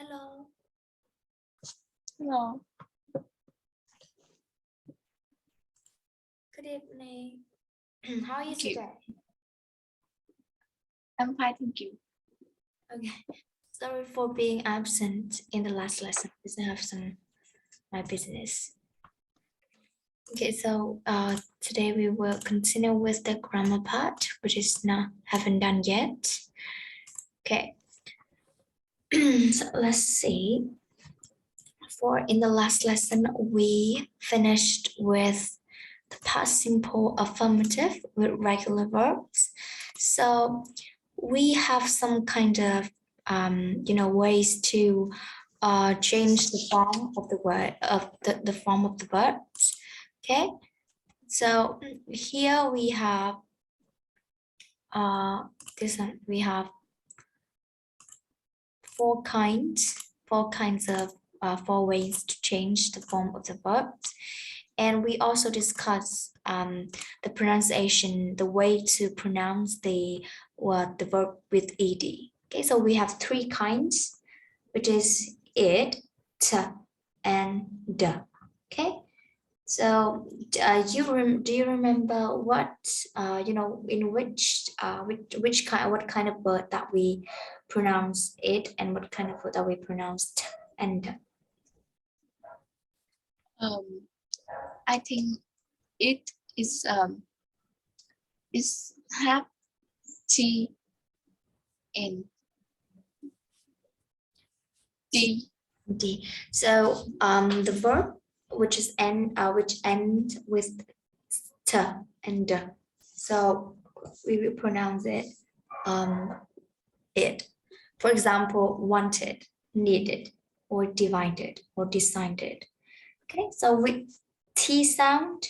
Hello. Hello. Good evening. How are you Thank you. today? I'm fine, thank you. Okay. Sorry for being absent in the last lesson because I have my business. Okay, so today we will continue with the grammar part, which is not haven't done yet. Okay. So let's see. For in the last lesson, we finished with the past simple affirmative with regular verbs. So we have some kind of ways to change the form of the word of the form of the verbs. Okay, so here we have this one. We have four kinds of four ways to change the form of the verbs. And we also discuss the pronunciation, the way to pronounce the verb with ed. Okay, so we have three kinds, which is it, t, and d. Okay, so do you remember what in which kind what kind of word that we pronounce it and what kind of word that we pronounce t and d? I think it is have T and D. D. So the verb which end with t and d. So we will pronounce it it. For example, wanted, needed, or divided, or decided. Okay, so with T sound,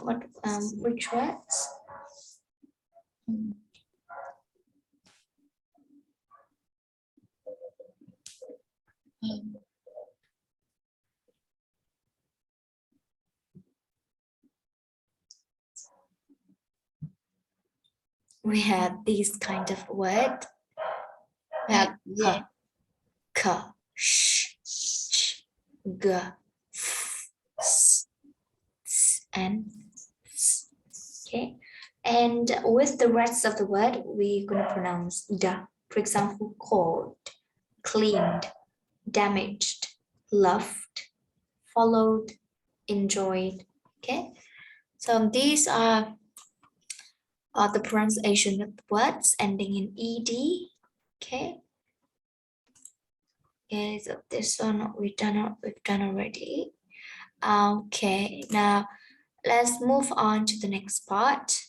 which words? Um, We have these kind of word. We have yeah. k, sh, ch, g, f, s, and s. Okay, and with the rest of the word, we're gonna pronounce da. For example, cold, cleaned, damaged, loved, followed, enjoyed. Okay, so these are the pronunciation of words ending in ed. Okay. Okay, so this one we've done already. Okay, now let's move on to the next part.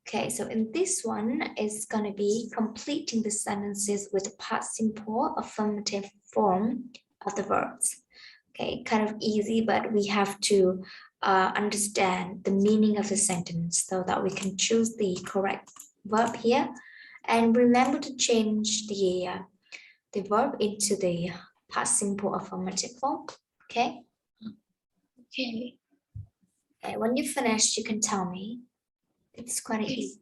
Okay, so in this one is going to be completing the sentences with the past simple affirmative form of the verbs. Okay, kind of easy, but we have to understand the meaning of the sentence so that we can choose the correct verb here. And remember to change the verb into the past simple affirmative form. Okay. Okay. Okay, when you finish, you can tell me. It's quite easy.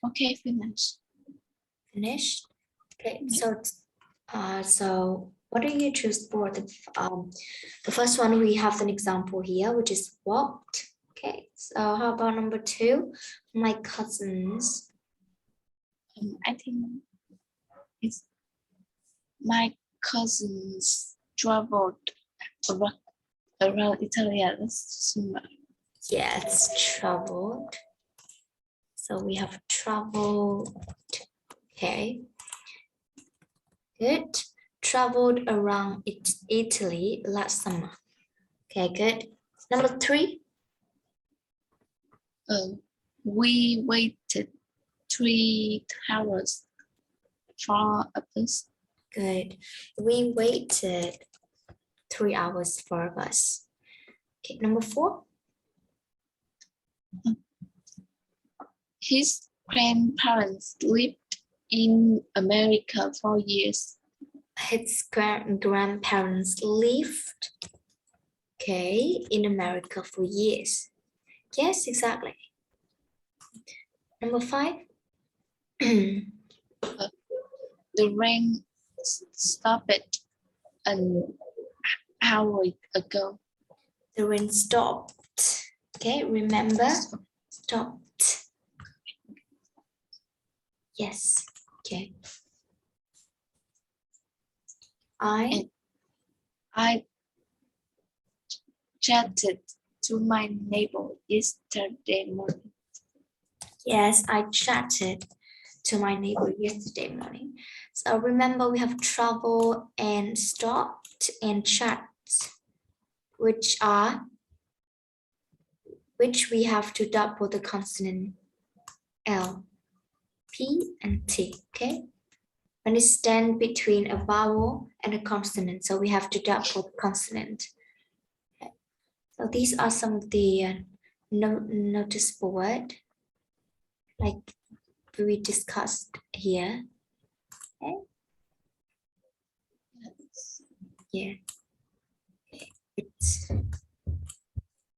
Okay, finish. Finished. Okay, Yeah. so what do you choose for the first one? We have an example here, which is walked. Okay, so how about number 2? My cousins. I think it's my cousins traveled around Italy last summer. Yes, traveled. So we have traveled. Okay. Good. Traveled around Italy last summer. Okay, good. Number 3. We waited 3 hours for a bus. Good. We waited 3 hours for a bus. Okay, number 4. His grandparents lived in America for years. His grandparents lived, okay, in America for years. Yes, exactly. Number 5. The rain stopped an hour ago. The rain stopped. Okay, remember, stopped. Yes, okay. I chatted to my neighbor yesterday morning. Yes, I chatted to my neighbor yesterday morning. So remember, we have travel and stopped and chat, which we have to double the consonant L, P, and T. Okay, when it stands between a vowel and a consonant, so we have to double the consonant. Okay. So these are some of the noticeable word, like we discussed here. Okay. Yeah,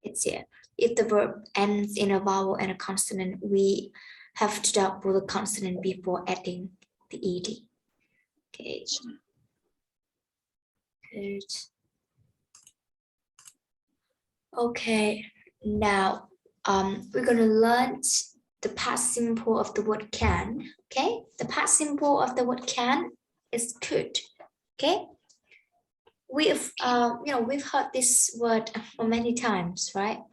it's here. If the verb ends in a vowel and a consonant, we have to double the consonant before adding the ed. Okay. Good. Okay. Now, we're gonna learn the past simple of the word can. Okay. The past simple of the word can is could. Okay. We've we've heard this word for many times, right?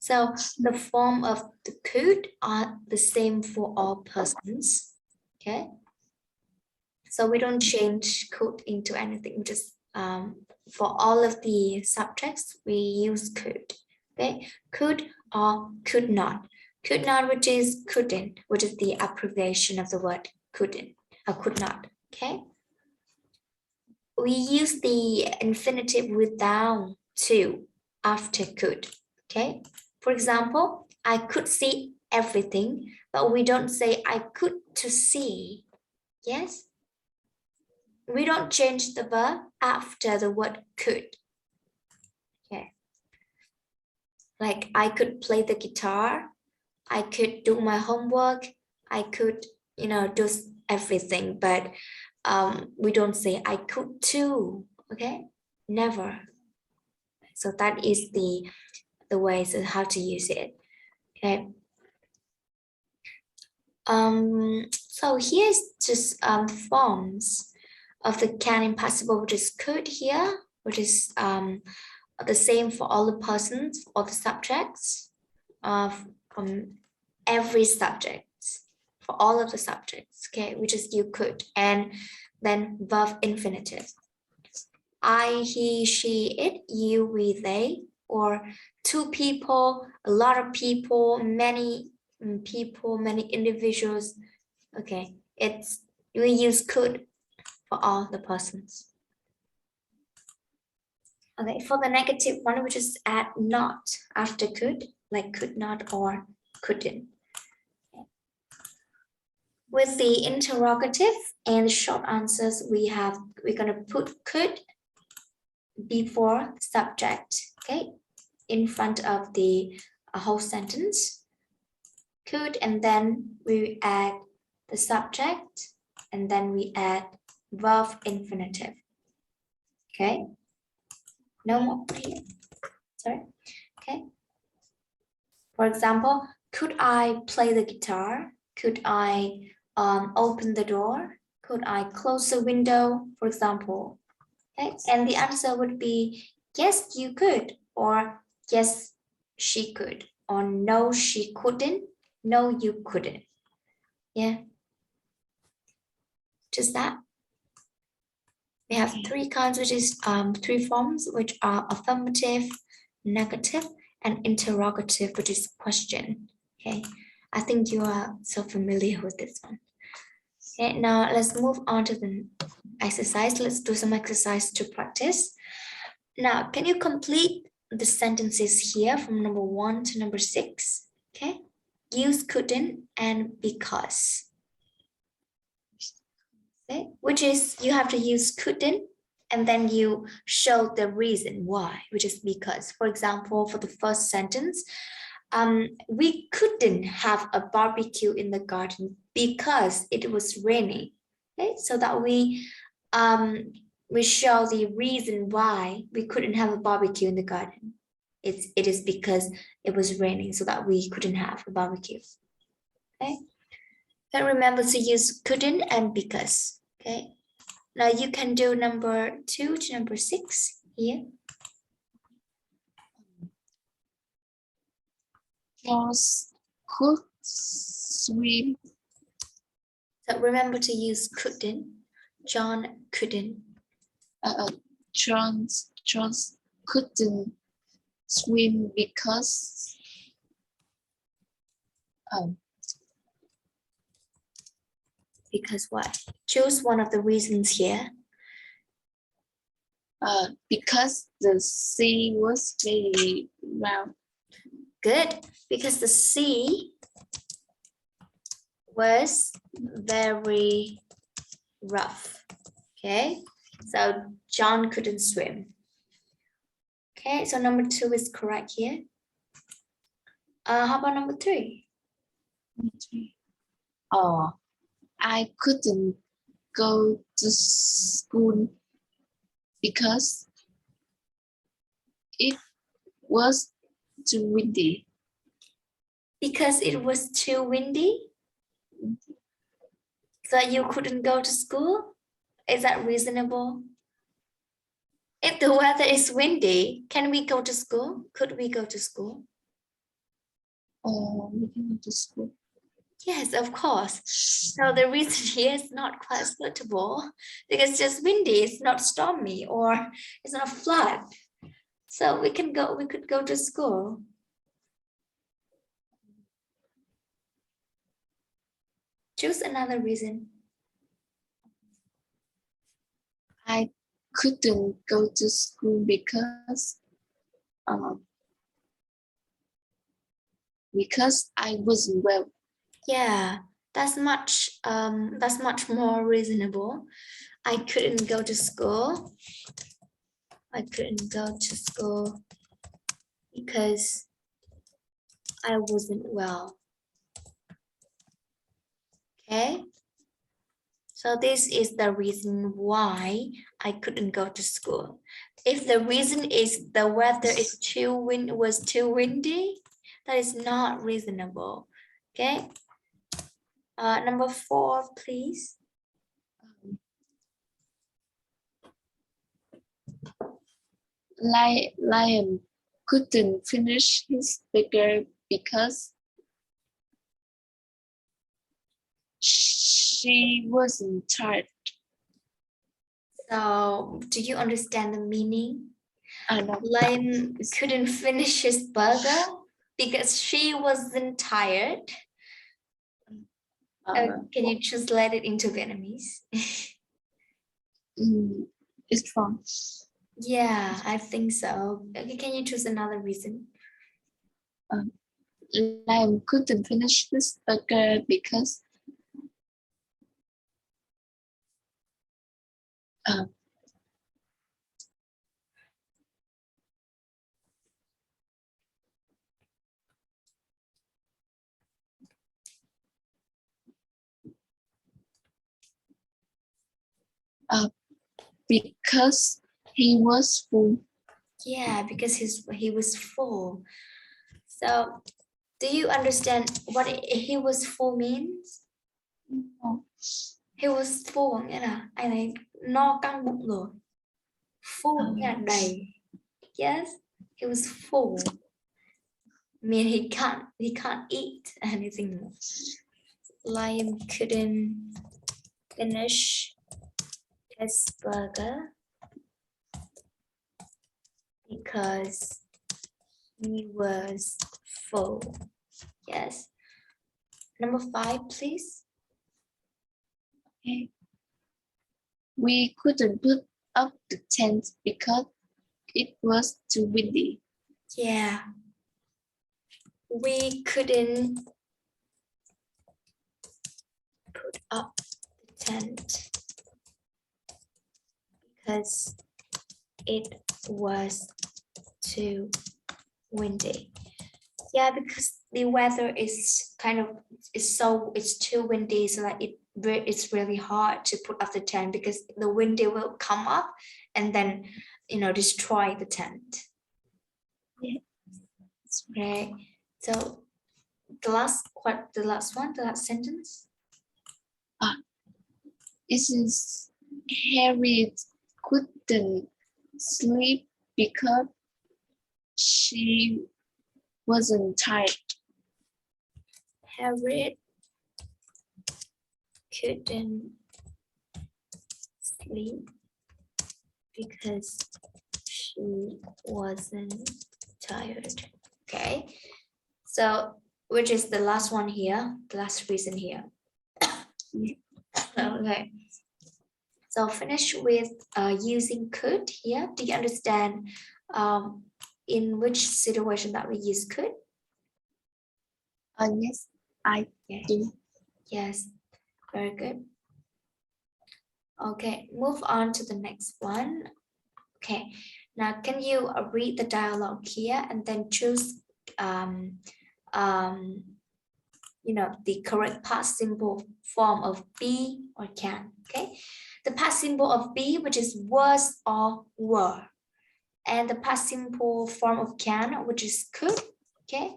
So the form of the could are the same for all persons. Okay. So we don't change could into anything, just for all of the subjects, we use could. Okay, could or could not. Could not, which is couldn't, which is the abbreviation of the word couldn't or could not. Okay. We use the infinitive without to after could. Okay. For example, I could see everything, but we don't say I could to see. Yes. We don't change the verb after the word could. Okay. Like I could play the guitar, I could do my homework, I could, do everything, but we don't say I could too. Okay, never. So that is the ways of how to use it. Okay. So here's just forms of the can impossible, which is could here, which is the same for all the persons or the subjects from every subject, for all of the subjects, okay, which is you could, and then verb infinitive. I, he, she, it, you, we, they, or 2 people, a lot of people, many people, many individuals. Okay, we use could for all the persons. Okay, for the negative one, we just add not after could, like could not or couldn't. Okay. With the interrogative and short answers, we're gonna put could before subject, okay, in front of the whole sentence. could, and then we add the subject, and then we add verb infinitive. Okay. No more here. Sorry. Okay. For example, could I play the guitar? Could I open the door? Could I close the window, for example? Okay. And the answer would be yes, you could, or yes, she could, or no, she couldn't, no, you couldn't. Yeah. Just that. We have three kinds, which is three forms, which are affirmative, negative, and interrogative, which is question. Okay, I think you are so familiar with this one. Okay, now let's move on to the exercise. Let's do some exercise to practice. Now, can you complete the sentences here from number 1 to number 6? Okay, use couldn't and because. Okay, which is you have to use couldn't and then you show the reason why, which is because. For example, for the first sentence, we couldn't have a barbecue in the garden because it was raining. Okay, so that we show the reason why we couldn't have a barbecue in the garden. It is because it was raining, so that we couldn't have a barbecue. Okay. Then remember to use couldn't and because. Okay. Now you can do number 2 to number 6 here. Charles could swim. So remember to use couldn't. John couldn't. Charles couldn't swim because Because what? Choose one of the reasons here. because the sea was very round. Good. Because the sea was very rough. Okay. So John couldn't swim. Okay. So number 2 is correct here. How about number 3? Oh, I couldn't go to school because it was too windy. Because it was too windy? So you couldn't go to school? Is that reasonable? If the weather is windy, can we go to school? Could we go to school? Oh, we can go to school. Yes, of course. So the reason here is not quite suitable because it's just windy, it's not stormy or it's not a flood. So we could go to school. Choose another reason. I couldn't go to school because I wasn't well. Yeah, that's much more reasonable. I couldn't go to school. I couldn't go to school because I wasn't well. Okay. So this is the reason why I couldn't go to school. If the reason is the weather is was too windy, that is not reasonable. Okay. Number 4, please. Liam couldn't finish his burger because she wasn't tired. So do you understand the meaning? No. Liam couldn't finish his burger because she wasn't tired. Can you translate it into Vietnamese? It's wrong. Yeah, I think so. Okay, can you choose another reason? Liam couldn't finish his burger because Because he was full. Yeah, because he was full. So do you understand what he was full means? No. He was full nghĩa là anh ấy no căng bụng rồi. Full nghĩa là đầy. Yes, he was full. I mean he can't eat anything more. Lion couldn't finish his burger because he was full. Yes. Number 5, please. Okay. We couldn't put up the tent because it was too windy. Yeah. We couldn't put up the tent because it was too windy. Yeah, because the weather is kind of it's too windy, so like it's really hard to put up the tent because the wind will come up and then destroy the tent. Yeah. Right. So the last sentence. It is Harriet couldn't sleep because she wasn't tired. Harriet couldn't sleep because she wasn't tired. Okay, so which is the last one here, the last reason here. Okay, so finish with using could here. Do you understand in which situation that we use could? Yes, I do. Yes, very good. Okay, move on to the next one. Okay, now can you read the dialogue here and then choose the correct past simple form of be or can. Okay, the past simple of be, which is was or were, and the past simple form of can, which is could. Okay,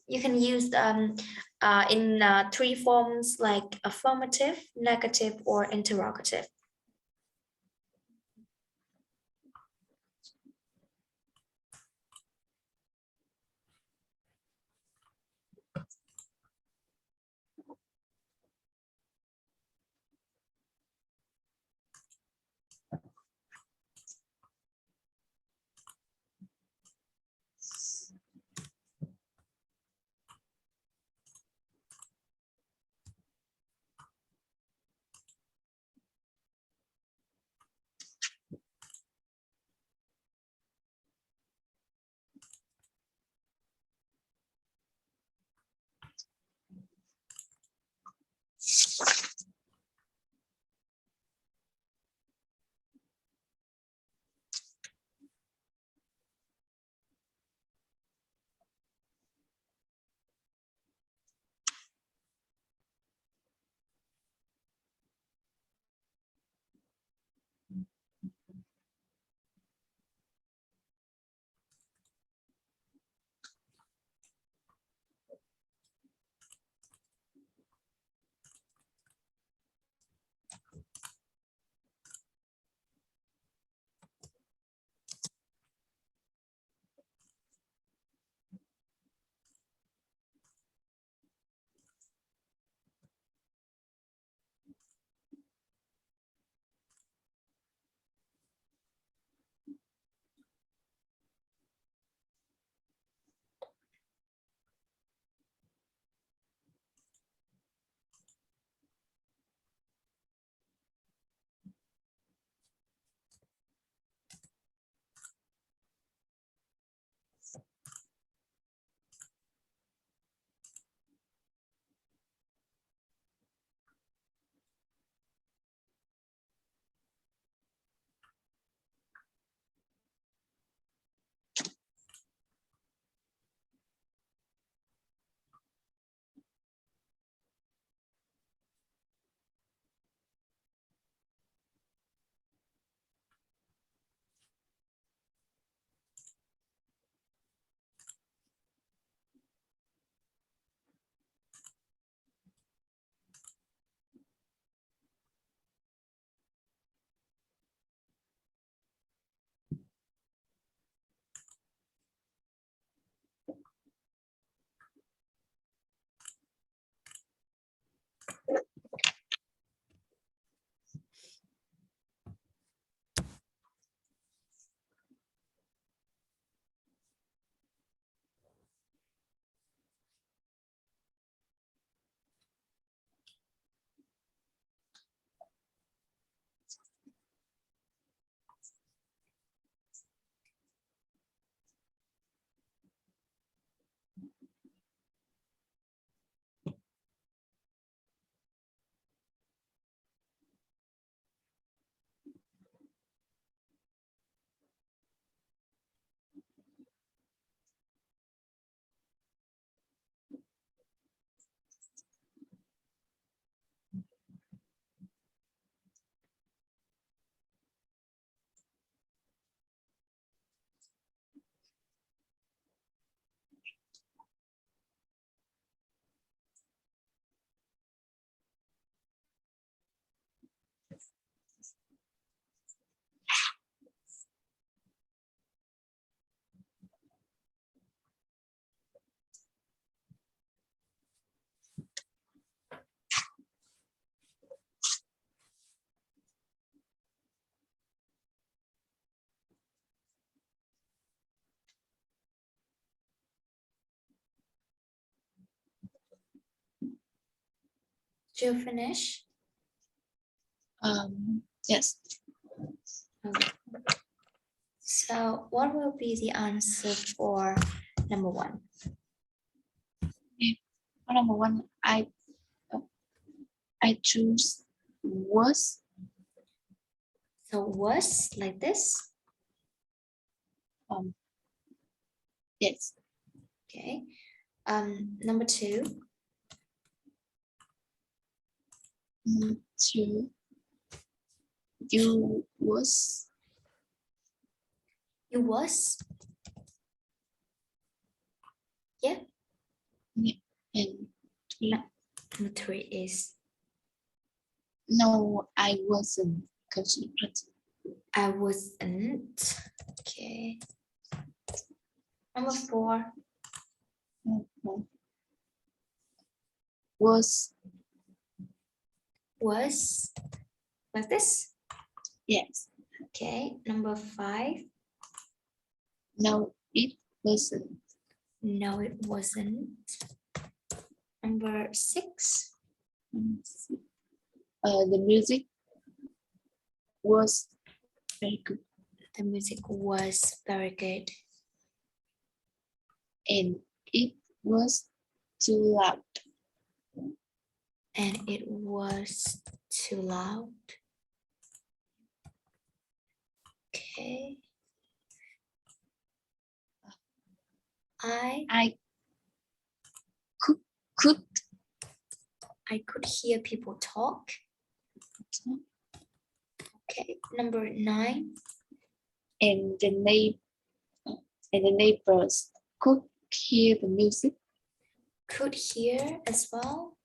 you can use in 3 forms like affirmative, negative, or interrogative. Did you finish? Yes. Okay. So what will be the answer for number 1? Number 1, I choose was. So was like this. Yes. Okay. Number 2. To you was. You was. Yeah. And Number 3 is no, I wasn't considered. I wasn't. Okay. Number 4. Was. Was like this. Yes. Okay. Number 5. No, it wasn't. No, it wasn't. Number 6. The music was very good. The music was very good. And it was too loud. And it was too loud. Okay. I could hear people talk. Okay, number 9. And the neighbors could hear the music. Could hear as well.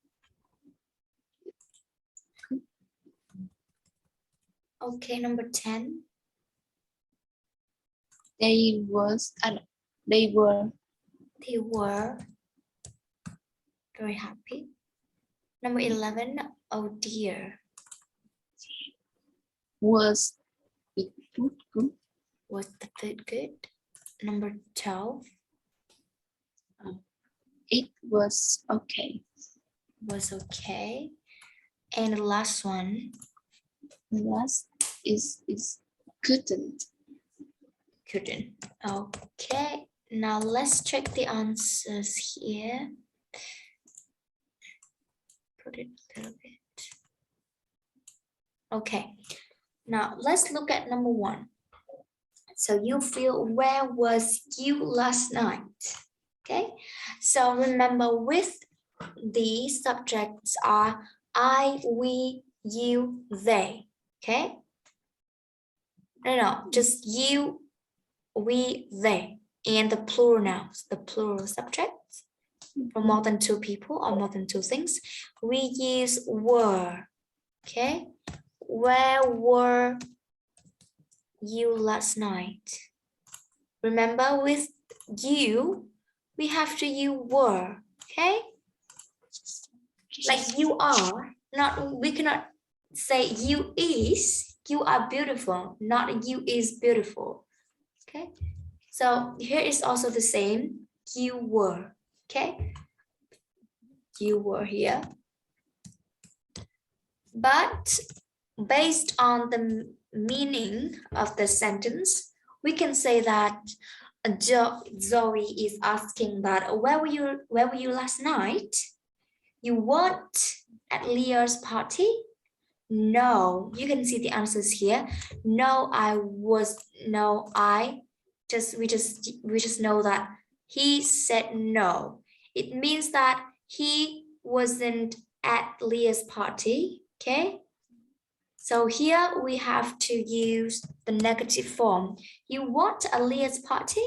Okay, number 10. They were very happy. Number 11. Oh dear. Was the food good? Was the food good? Number 12. It was okay. Was okay. And the last one. The last is couldn't. Couldn't. Okay. Now let's check the answers here. Put it a little bit. Okay. Now let's look at number 1. So you feel, where was you last night? Okay. So remember, with the subjects are I, we, you, they. Okay. No, just you, we, they, and the plural nouns, the plural subjects for more than 2 people or more than 2 things. We use were. Okay. Where were you last night? Remember, with you, we have to use were. Okay. Like you are, we cannot say you is, you are beautiful, not you is beautiful. Okay. So here is also the same, you were. Okay. You were here. But based on the meaning of the sentence, we can say that Zoe is asking that, where were you last night? You weren't at Leah's party? No, you can see the answers here. No, we just know that he said no. It means that he wasn't at Leah's party. Okay. So here we have to use the negative form. You want a Leah's party,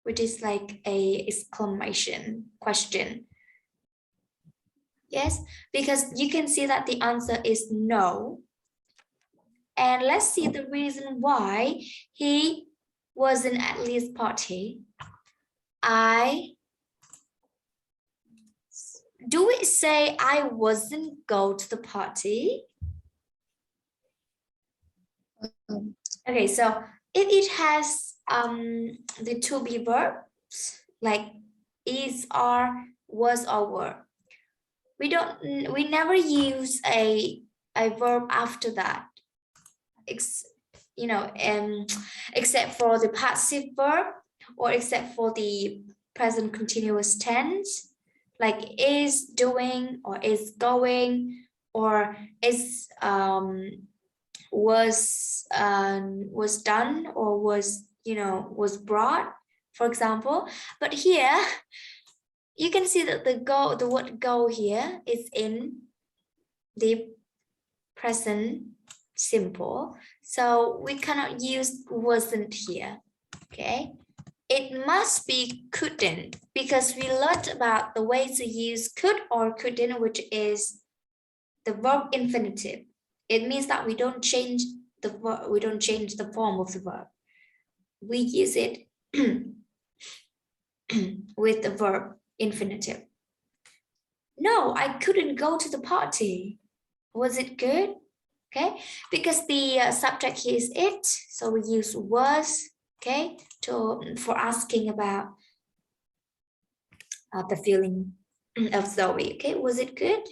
which is like a exclamation question. Yes, because you can see that the answer is no. And let's see the reason why he wasn't at Leah's party. Do we say I wasn't go to the party? Okay, so if it has the to be verbs like is, are, was, or were, we never use a verb after that. Except for the passive verb or except for the present continuous tense, like is doing or is going or is was done or was brought, for example. But here you can see that the word go here is in the present simple, so we cannot use wasn't here. Okay, it must be couldn't, because we learned about the way to use could or couldn't, which is the verb infinitive. It means that we don't change the verb, we don't change the form of the verb. We use it with the verb infinitive. No, I couldn't go to the party. Was it good? Okay, because the subject here is it, so we use was, okay, for asking about the feeling of Zoe. Okay, was it good?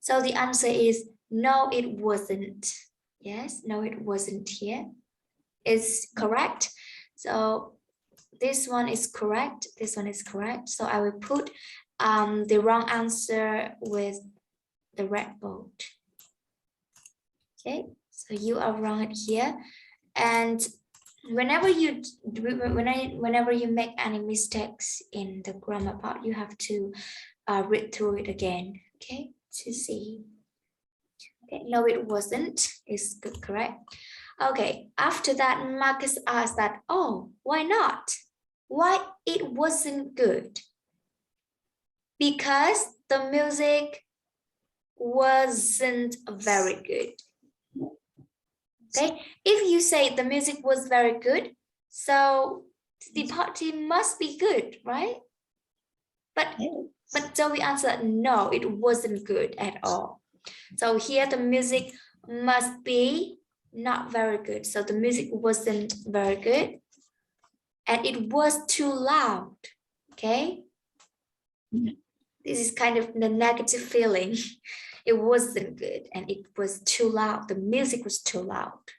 So the answer is no, it wasn't. Yes, no, it wasn't here. Is correct. So this one is correct. This one is correct. So I will put the wrong answer with the red bold. Okay, so you are wrong here. And whenever you make any mistakes in the grammar part, you have to read through it again, okay, to see. Okay, no, it wasn't is good, correct. Okay, after that, Marcus asked that, oh, why not? Why it wasn't good? Because the music wasn't very good. Okay, if you say the music was very good, so the party must be good, right? But Zoe answered, no, it wasn't good at all. So here the music must be not very good. So the music wasn't very good. And it was too loud. Okay. This is kind of the negative feeling. It wasn't good and it was too loud. The music was too loud.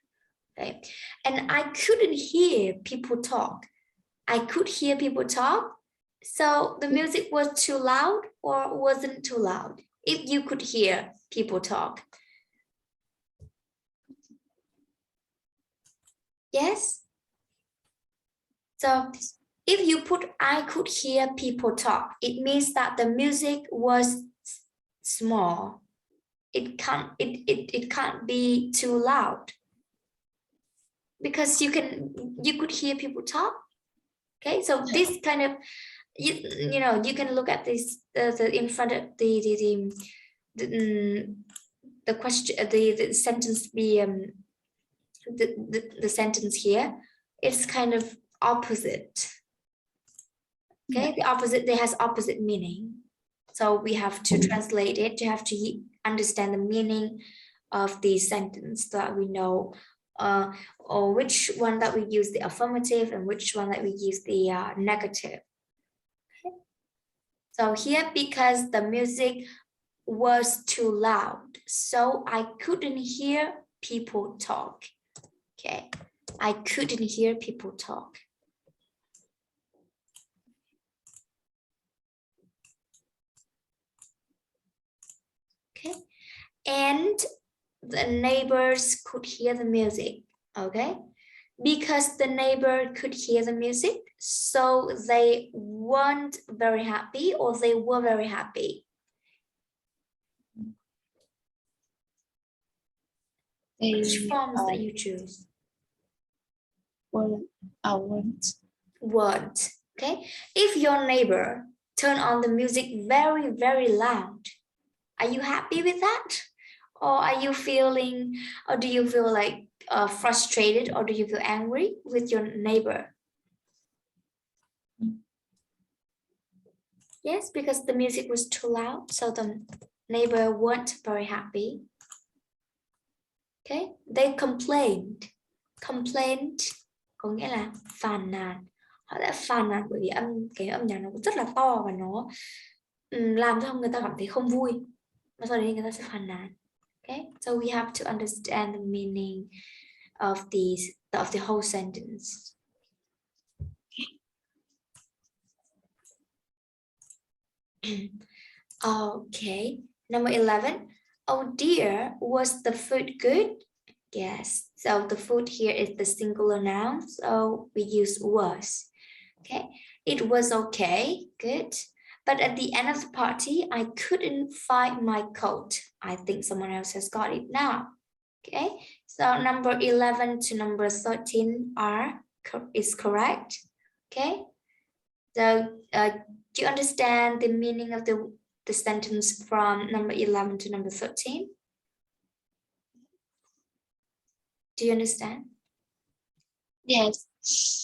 Okay. And I couldn't hear people talk. I could hear people talk. So the music was too loud or wasn't too loud? If you could hear people talk. Yes. So if you put I could hear people talk, it means that the music was small. It can't be too loud. Because you could hear people talk. Okay, so this kind of you can look at this in front of the question, the sentence, the sentence here. It's kind of opposite. Okay, the opposite, it has opposite meaning. So we have to translate it, to have to understand the meaning of the sentence so that we know or which one that we use the affirmative and which one that we use the negative. Okay. So here, because the music was too loud, so I couldn't hear people talk. Okay, I couldn't hear people talk. Okay, and the neighbors could hear the music. Okay, because the neighbor could hear the music, so they weren't very happy or they were very happy. Which forms that you choose? Weren't. Okay, if your neighbor turn on the music very, very loud, are you happy with that? Or are you feeling, or do you feel like frustrated, or do you feel angry with your neighbor? Yes, because the music was too loud, so the neighbor weren't very happy. Okay, they complained. Complained có nghĩa là phàn nàn. Họ đã phàn nàn bởi vì cái âm nhạc nó rất là to và nó làm cho người ta cảm thấy không vui, và sau đấy người ta sẽ phàn nàn. Okay, so we have to understand the meaning of the whole sentence. Okay, number 11. Oh dear, was the food good? Yes, so the food here is the singular noun, so we use was. Okay, it was okay, good. But at the end of the party, I couldn't find my coat. I think someone else has got it now. Okay, so number 11 to number 13 is correct. Okay, so do you understand the meaning of the sentence from number 11 to number 13? Do you understand? Yes.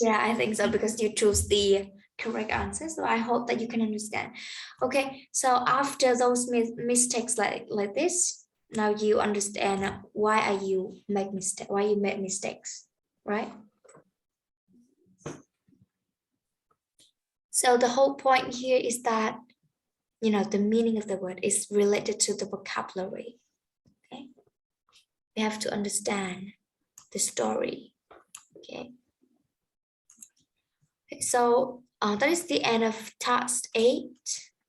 Yeah, I think so, because you choose the correct answer. So I hope that you can understand. Okay, so after those mistakes like this, now you understand why you make mistakes, right? So the whole point here is that, you know, the meaning of the word is related to the vocabulary. Okay, we have to understand the story. Okay. So that is the end of task 8,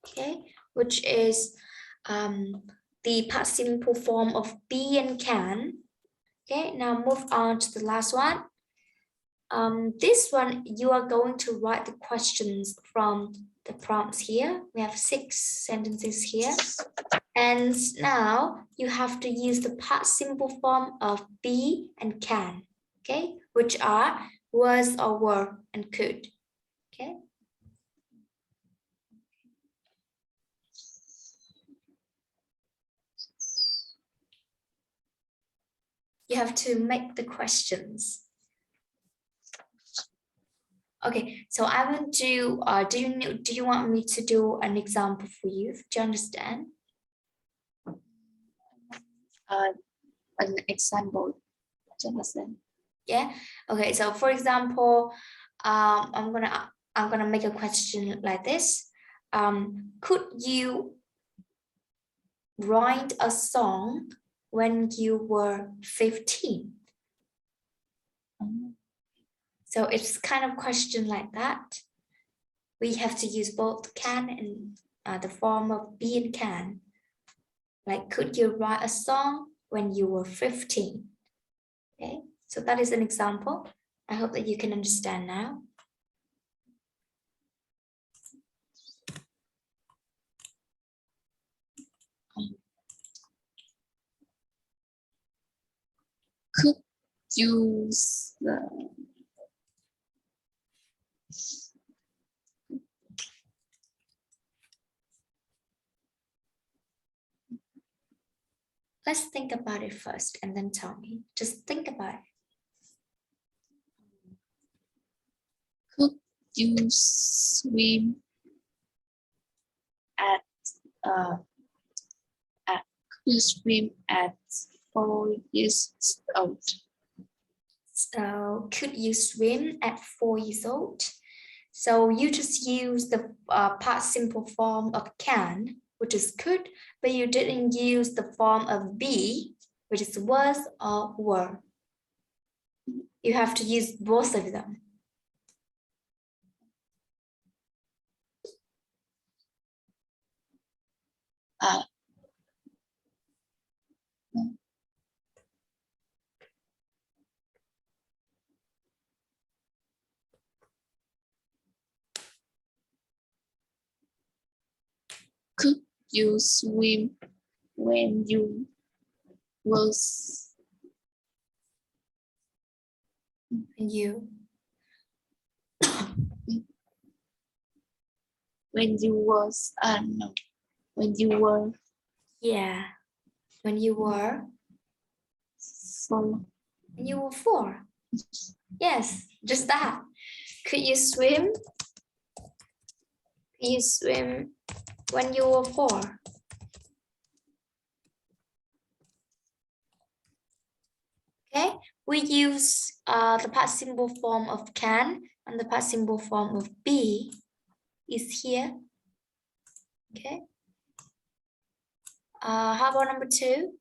okay, which is the past simple form of be and can. Okay, now move on to the last one. This one, you are going to write the questions from the prompts here. We have 6 sentences here. And now you have to use the past simple form of be and can, okay, which are was or were and could. Okay. You have to make the questions. Okay, so I will do. Do you want me to do an example for you? Do you understand? An example. Jonathan. Yeah. Okay. So for example, I'm gonna make a question like this. Could you write a song when you were 15? So it's kind of question like that. We have to use both can and the form of be and can. Like, could you write a song when you were 15? Okay, so that is an example. I hope that you can understand now. Could you Let's think about it first and then tell me. Just think about it. Could you swim at could you swim at 4 years old? So could you swim at 4 years old? So you just use the past simple form of can, which is could, but you didn't use the form of be, which is was or were. You have to use both of them. Could you swim when you was You. when you was no, when you were Yeah. When you were? 4? When you were 4. Yes, just that. Could you swim? Could you swim when you were 4? Okay, we use the past simple form of can, and the past simple form of be is here. Okay. How about number 2?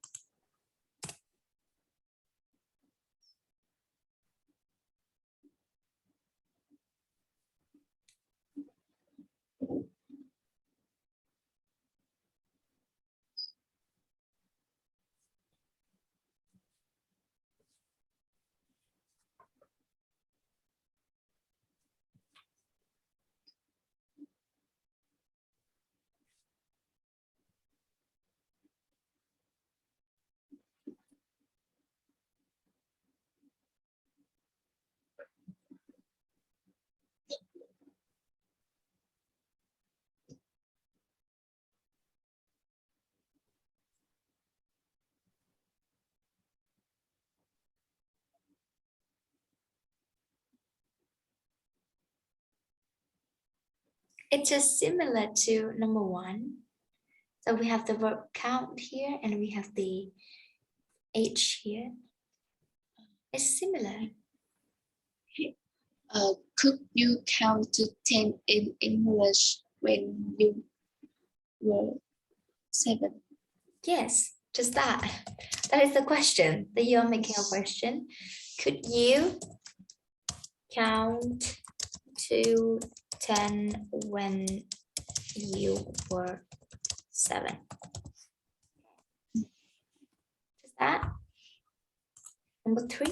It's just similar to number 1. So we have the verb count here and we have the H here. It's similar. Could you count to 10 in English when you were 7? Yes, just that. That is the question that you're making a question. Could you count to 10 when you were 7? Just that. Number 3.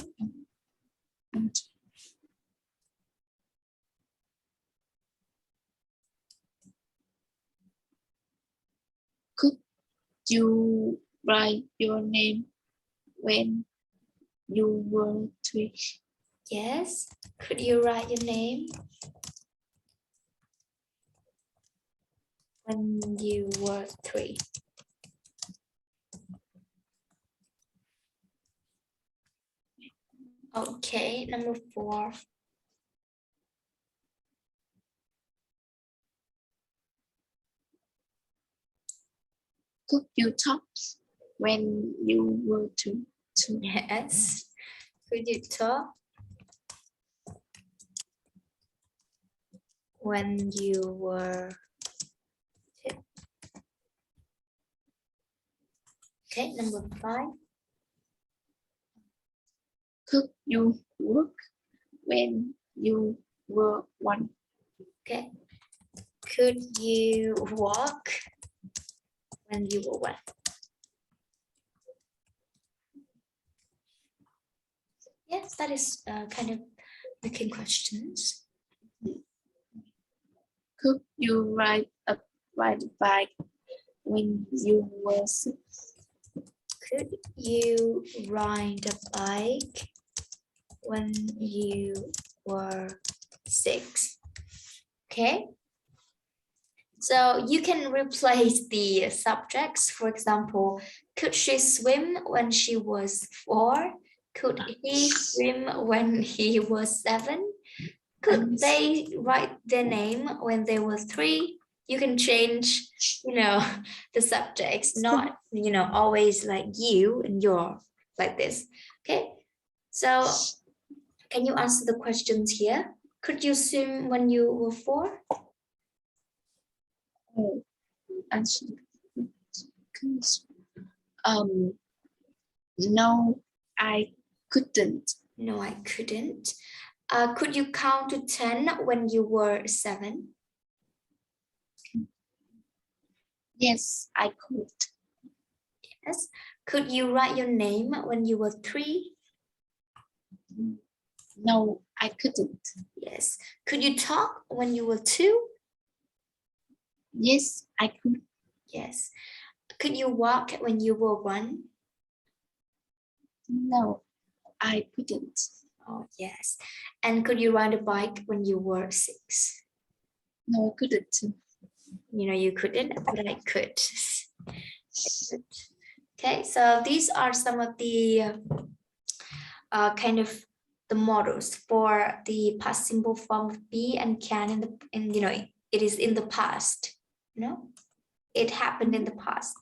Could you write your name when you were 3? Yes. Could you write your name when you were 3? Okay, number 4. Could you talk when you were 2? Yes. Could you talk when you were 2? Okay, number 5. Could you work when you were 1? Okay. Could you walk when you were 1? Yes, that is kind of making questions. Could you ride a bike when you were 6? Could you ride a bike when you were 6? Okay. So you can replace the subjects. For example, could she swim when she was 4? Could he swim when he was 7? Could they write their name when they were 3? You can change, the subjects, not, always like you and your, like this. Okay. So can you answer the questions here? Could you swim when you were 4? Answer. No, I couldn't. No, I couldn't. Could you count to 10 when you were 7? Yes, I could. Yes. Could you write your name when you were 3? No, I couldn't. Yes. Could you talk when you were 2? Yes, I could. Yes. Could you walk when you were 1? No, I couldn't. Oh, yes. And could you ride a bike when you were 6? No, I couldn't. You couldn't, but I could. Okay, so these are some of the kind of the models for the past simple form of be and can it is in the past. It happened in the past.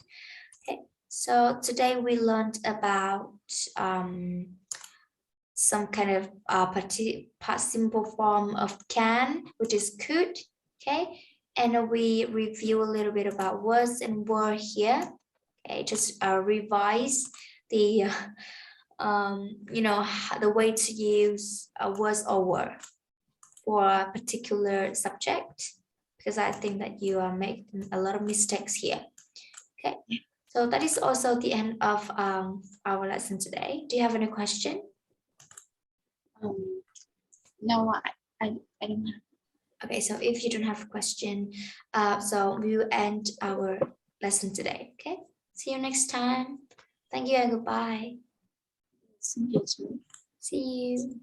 Okay, so today we learned about some kind of past simple form of can, which is could. Okay, and we review a little bit about words and word here. Okay, just revise the the way to use words or word for a particular subject, because I think that you are making a lot of mistakes here. Okay, so that is also the end of our lesson today. Do you have any question? No, I don't have. Okay, so if you don't have a question, so we will end our lesson today. Okay, see you next time. Thank you and goodbye. See you too. See you.